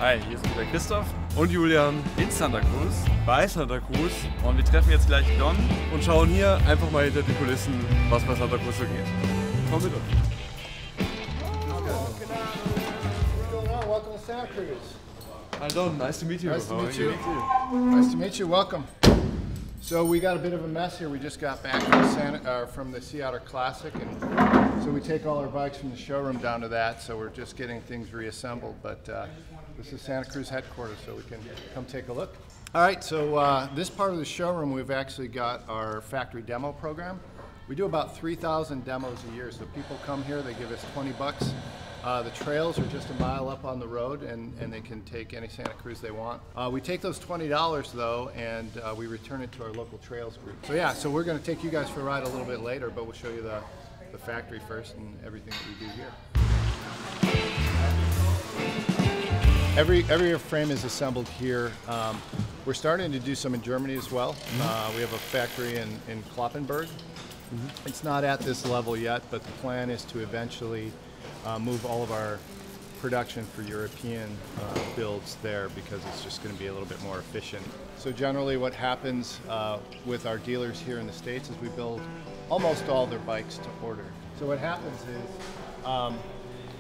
Hi, hier sind wieder Christoph und Julian in Santa Cruz, bei Santa Cruz, und wir treffen jetzt gleich Don und schauen hier einfach mal hinter die Kulissen, was bei Santa Cruz so geht. Komm mit uns. Welcome to Santa Cruz. Hi Don, nice to meet you. Nice to meet you. Nice to meet you. Welcome. So we got a bit of a mess here. We just got back from the Sea Otter Classic, and so we take all our bikes from the showroom down to that. So we're just getting things reassembled. But this is Santa Cruz headquarters, so we can come take a look. All right. So this part of the showroom, we've actually got our factory demo program. We do about 3,000 demos a year. So people come here, they give us $20. The trails are just a mile up on the road, and they can take any Santa Cruz they want. We take those $20 though, and we return it to our local trails group. So yeah, so we're going to take you guys for a ride a little bit later, but we'll show you the factory first and everything that we do here. Every frame is assembled here. We're starting to do some in Germany as well. We have a factory in Kloppenburg. It's not at this level yet, but the plan is to eventually move all of our production for European builds there, because it's just going to be a little bit more efficient. So generally what happens with our dealers here in the States is we build almost all their bikes to order. So what happens is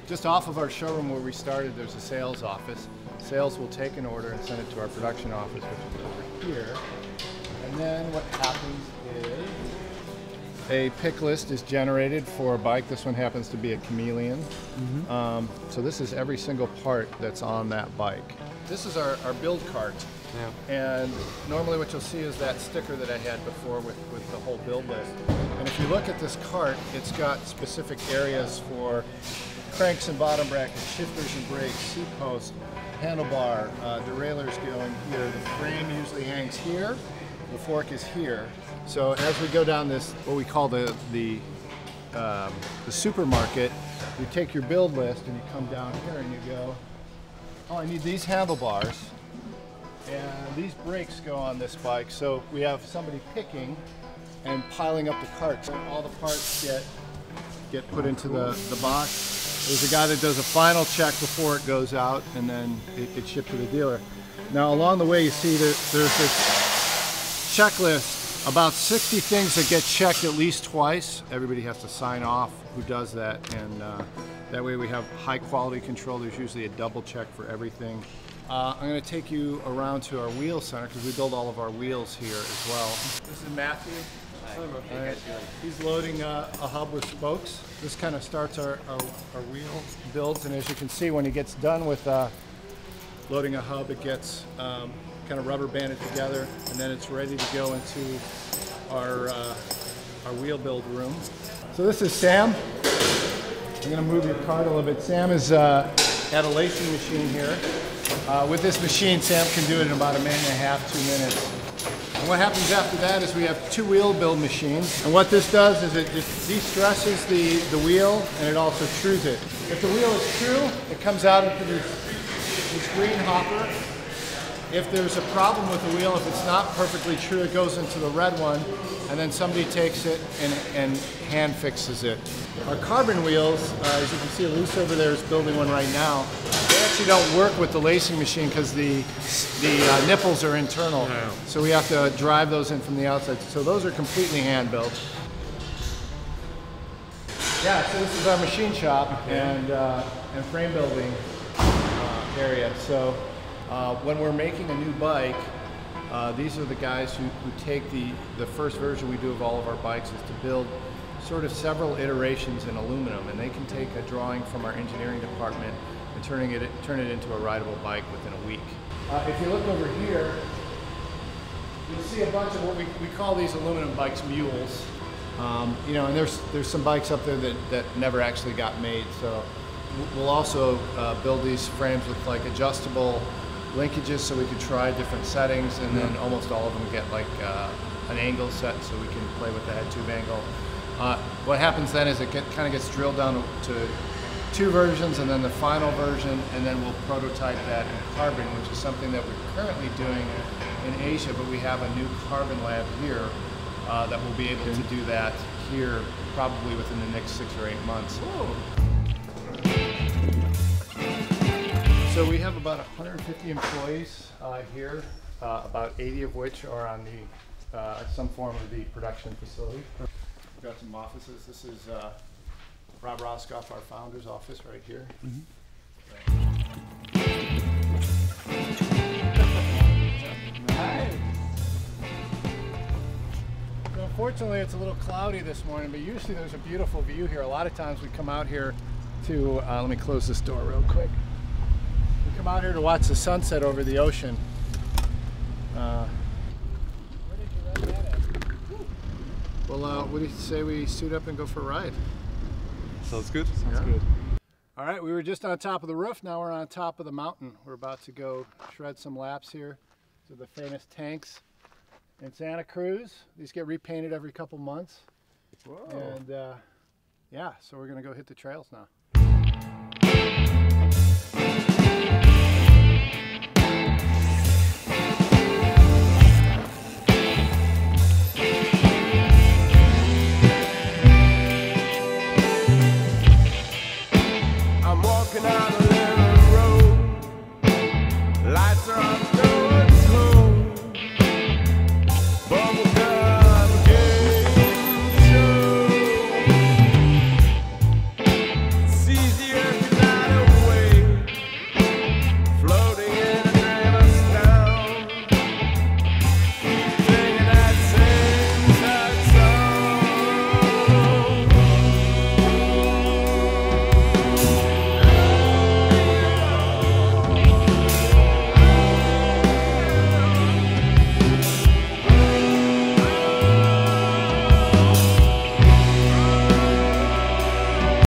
just off of our showroom where we started, there's a sales office. Sales will take an order and send it to our production office, which is over here. And then what happens is a pick list is generated for a bike. This one happens to be a Chameleon. So this is every single part that's on that bike. This is our build cart. Yeah. And normally what you'll see is that sticker that I had before with the whole build list. And if you look at this cart, it's got specific areas for cranks and bottom brackets, shifters and brakes, seat post, handlebar, derailleurs going here. The frame usually hangs here. The fork is here. So as we go down this, what we call the supermarket, you take your build list and you come down here and you go, oh, I need these handlebars, and these brakes go on this bike. So we have somebody picking and piling up the carts, and all the parts get put into the box. There's a guy that does a final check before it goes out, and then it gets shipped to the dealer. Now along the way, you see that there's this checklist, about 60 things that get checked at least twice. Everybody has to sign off who does that, and that way we have high quality control. There's usually a double check for everything. I'm going to take you around to our wheel center, because we build all of our wheels here as well. This is Matthew. Hi. He's loading a hub with spokes. This kind of starts our wheel builds, and as you can see, when he gets done with loading a hub, it gets kind of rubber banded together, and then it's ready to go into our wheel build room. So this is Sam. I'm going to move your cart a little bit. Sam is at a lacing machine here. With this machine, Sam can do it in about 1.5 minutes, 2 minutes. And what happens after that is we have 2 wheel build machines. And what this does is it de-stresses the wheel, and it also trues it. If the wheel is true, it comes out into this green hopper. If there's a problem with the wheel, if it's not perfectly true, it goes into the red one, and then somebody takes it and hand fixes it. Our carbon wheels, as you can see, Luce over there is building one right now. They actually don't work with the lacing machine because the nipples are internal. Yeah. So we have to drive those in from the outside. So those are completely hand built. Yeah, so this is our machine shop and frame building area. So when we're making a new bike, these are the guys who take the first version we do of all of our bikes is to build sort of several iterations in aluminum, and they can take a drawing from our engineering department and turn it into a rideable bike within a week. If you look over here, you'll see a bunch of what we call these aluminum bikes mules. You know, and there's some bikes up there that never actually got made. So we'll also build these frames with like adjustable linkages, so we could try different settings, and then almost all of them get like an angle set, so we can play with the head tube angle. What happens then is it kind of gets drilled down to 2 versions, and then the final version, and then we'll prototype that in carbon, which is something that we're currently doing in Asia, but we have a new carbon lab here that will be able to do that here probably within the next 6 or 8 months. Whoa. So we have about 150 employees here, about 80 of which are on the some form of the production facility. We've got some offices. This is Rob Roskoff, our founder's office right here. Nice. So unfortunately it's a little cloudy this morning, but usually there's a beautiful view here. A lot of times we come out here to, let me close this door real quick. We come out here to watch the sunset over the ocean. Where did you run that at? Well, what do you say we suit up and go for a ride? Sounds good. Sounds good. All right, we were just on top of the roof. Now we're on top of the mountain. We're about to go shred some laps here to the famous tanks in Santa Cruz. These get repainted every couple months. Whoa. And yeah, so we're gonna go hit the trails now.